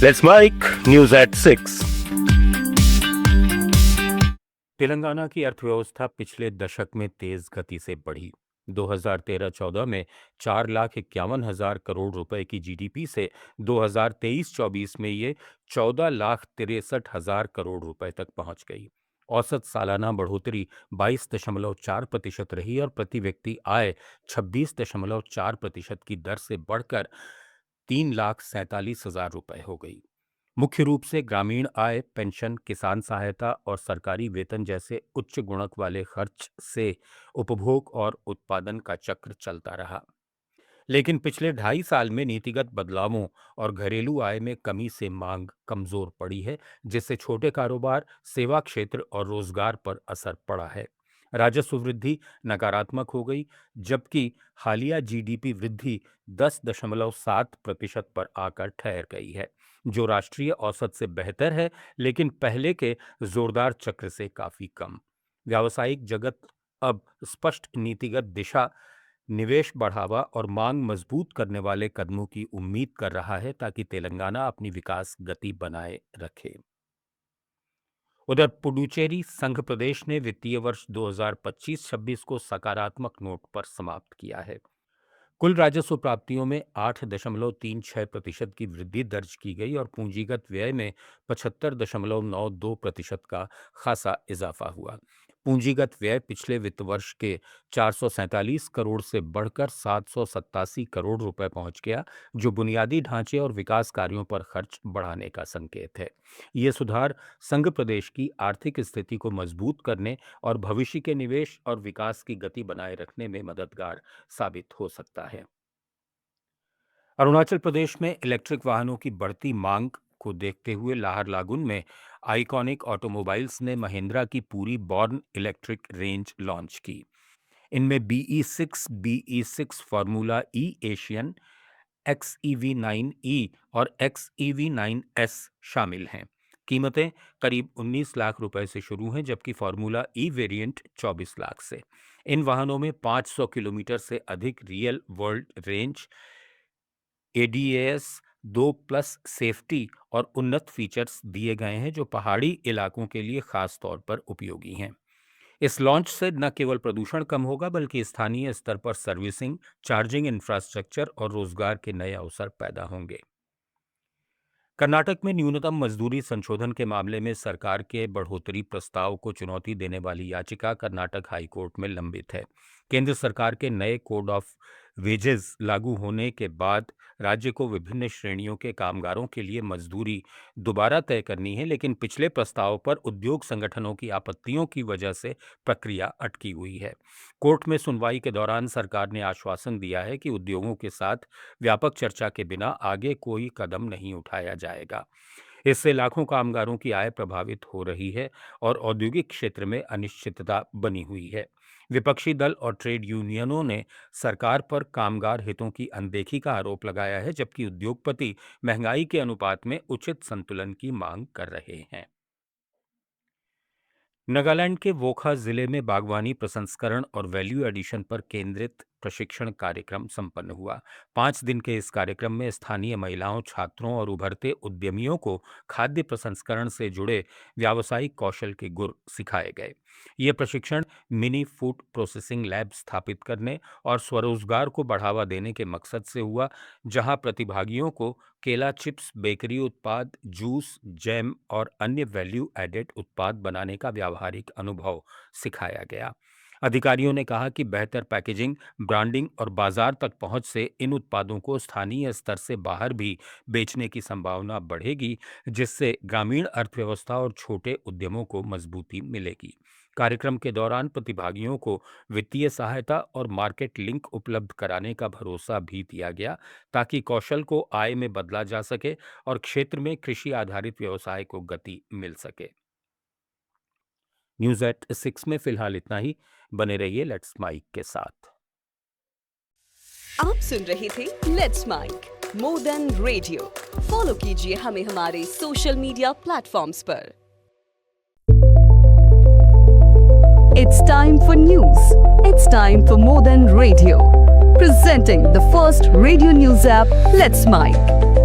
Let's Mike News at 6. Telangana की अर्थव्यवस्था पिछले दशक में तेज गति से बढ़ी। 2013-14 में 4,51,000 करोड़ रुपए की जीडीपी से 2023-24 में ये 14,63,000 करोड़ रुपए तक पहुंच गई। औसत सालाना बढ़ोतरी 22.4% रही और प्रति व्यक्ति आय 26.4% की दर से बढ़कर 3,47,000 रुपए हो गई। मुख्य रूप से ग्रामीण आय, पेंशन, किसान सहायता और सरकारी वेतन जैसे उच्च गुणक वाले खर्च से उपभोग और उत्पादन का चक्र चलता रहा। लेकिन पिछले 2.5 साल में नीतिगत बदलावों और घरेलू आय में कमी से मांग कमजोर पड़ी है, जिससे छोटे कारोबार, सेवा क्षेत्र और रोजगार पर असर पड़ा है। राजस्व वृद्धि नकारात्मक हो गई, जबकि हालिया जीडीपी वृद्धि 10.7% पर आकर ठहर गई है, जो राष्ट्रीय औसत से बेहतर है, लेकिन पहले के जोरदार चक्र से काफी कम। व्यावसायिक जगत अब स्पष्ट नीतिगत दिशा, निवेश बढ़ावा और मांग मजबूत करने वाले कदमों की उम्मीद कर रहा है, ताकि तेलंगाना अपनी विकास गति बनाए रखे। उधर पुडुचेरी संघ प्रदेश ने वित्तीय वर्ष 2025-26 को सकारात्मक नोट पर समाप्त किया है। कुल राजस्व प्राप्तियों में 8.36% की वृद्धि दर्ज की गई और पूंजीगत व्यय में 75.92% का खासा इजाफा हुआ। पूंजीगत व्यय पिछले वित्त वर्ष के 447 करोड़ से बढ़कर 787 करोड़ रुपए पहुंच गया, जो बुनियादी ढांचे और विकास कार्यों पर खर्च बढ़ाने का संकेत है। ये सुधार संघ प्रदेश की आर्थिक स्थिति को मजबूत करने और भविष्य के निवेश और विकास की गति बनाए रखने में मददगार साबित हो सकता है। अरुणाचल प्रदेश में इलेक्ट्रिक वाहनों की बढ़ती मांग को देखते हुए नाहरलागुन में आइकॉनिक ऑटोमोबाइल्स ने महिंद्रा की पूरी बॉर्न इलेक्ट्रिक रेंज लॉन्च की। इनमें BE6 फॉर्मूला ई एशियन, XEV9E और XEV9S शामिल हैं। कीमतें करीब 19 लाख रुपए से शुरू हैं, जबकि फॉर्मूला ई वेरिएंट 24 लाख से। इन वाहनों में 500 किलोमीटर से अधिक real world range, ADAS 2+ safety और उन्नत फीचर्स दिए गए हैं, जो पहाड़ी इलाकों के लिए खास तौर पर उपयोगी हैं। इस लॉन्च से न केवल प्रदूषण कम होगा, बल्कि स्थानीय स्तर पर सर्विसिंग, चार्जिंग इंफ्रास्ट्रक्चर और रोजगार के नए अवसर पैदा होंगे। कर्नाटक में न्यूनतम मजदूरी संशोधन के मामले में सरकार के बढ़ोतरी प्रस्ताव को चुनौती देने वाली याचिका कर्नाटक हाईकोर्ट में लंबित है। केंद्र सरकार के नए कोड ऑफ वेजेस लागू होने के बाद राज्य को विभिन्न श्रेणियों के कामगारों के लिए मजदूरी दोबारा तय करनी है, लेकिन पिछले प्रस्ताव पर उद्योग संगठनों की आपत्तियों की वजह से प्रक्रिया अटकी हुई है। कोर्ट में सुनवाई के दौरान सरकार ने आश्वासन दिया है कि उद्योगों के साथ व्यापक चर्चा के बिना आगे कोई कदम नहीं उठाया जाएगा। इससे लाखों कामगारों की आय प्रभावित हो रही है और औद्योगिक क्षेत्र में अनिश्चितता बनी हुई है। विपक्षी दल और ट्रेड यूनियनों ने सरकार पर कामगार हितों की अनदेखी का आरोप लगाया है, जबकि उद्योगपति महंगाई के अनुपात में उचित संतुलन की मांग कर रहे हैं। नागालैंड के वोखा जिले में बागवानी प्रसंस्करण और वैल्यू एडिशन पर केंद्रित प्रशिक्षण कार्यक्रम संपन्न हुआ। 5 दिन के इस कार्यक्रम में स्थानीय महिलाओं, छात्रों और उभरते उद्यमियों को खाद्य प्रसंस्करण से जुड़े व्यावसायिक कौशल के गुर सिखाए गए। यह प्रशिक्षण मिनी फूड प्रोसेसिंग लैब स्थापित करने और स्वरोजगार को बढ़ावा देने के मकसद से हुआ, जहां प्रतिभागियों को केला चिप्स, बेकरी उत्पाद, जूस, जैम और अन्य वैल्यू एडेड उत्पाद बनाने का व्यावहारिक अनुभव सिखाया गया। अधिकारियों ने कहा कि बेहतर पैकेजिंग, ब्रांडिंग और बाजार तक पहुंच से इन उत्पादों को स्थानीय स्तर से बाहर भी बेचने की संभावना बढ़ेगी, जिससे ग्रामीण अर्थव्यवस्था और छोटे उद्यमों को मजबूती मिलेगी। कार्यक्रम के दौरान प्रतिभागियों को वित्तीय सहायता और मार्केट लिंक उपलब्ध कराने का भरोसा भी दिया गया, ताकि कौशल को आय में बदला जा सके और क्षेत्र में कृषि आधारित व्यवसाय को गति मिल सके। न्यूज एट 6 में फिलहाल इतना ही। बने रहिए लेट्स माइक के साथ। आप सुन रहे थे let's mike more than radio. Follow कीजिए हमें हमारे सोशल मीडिया प्लेटफॉर्म्स पर। It's time for news. It's time for more than radio. Presenting the first radio news app, Let's Mike.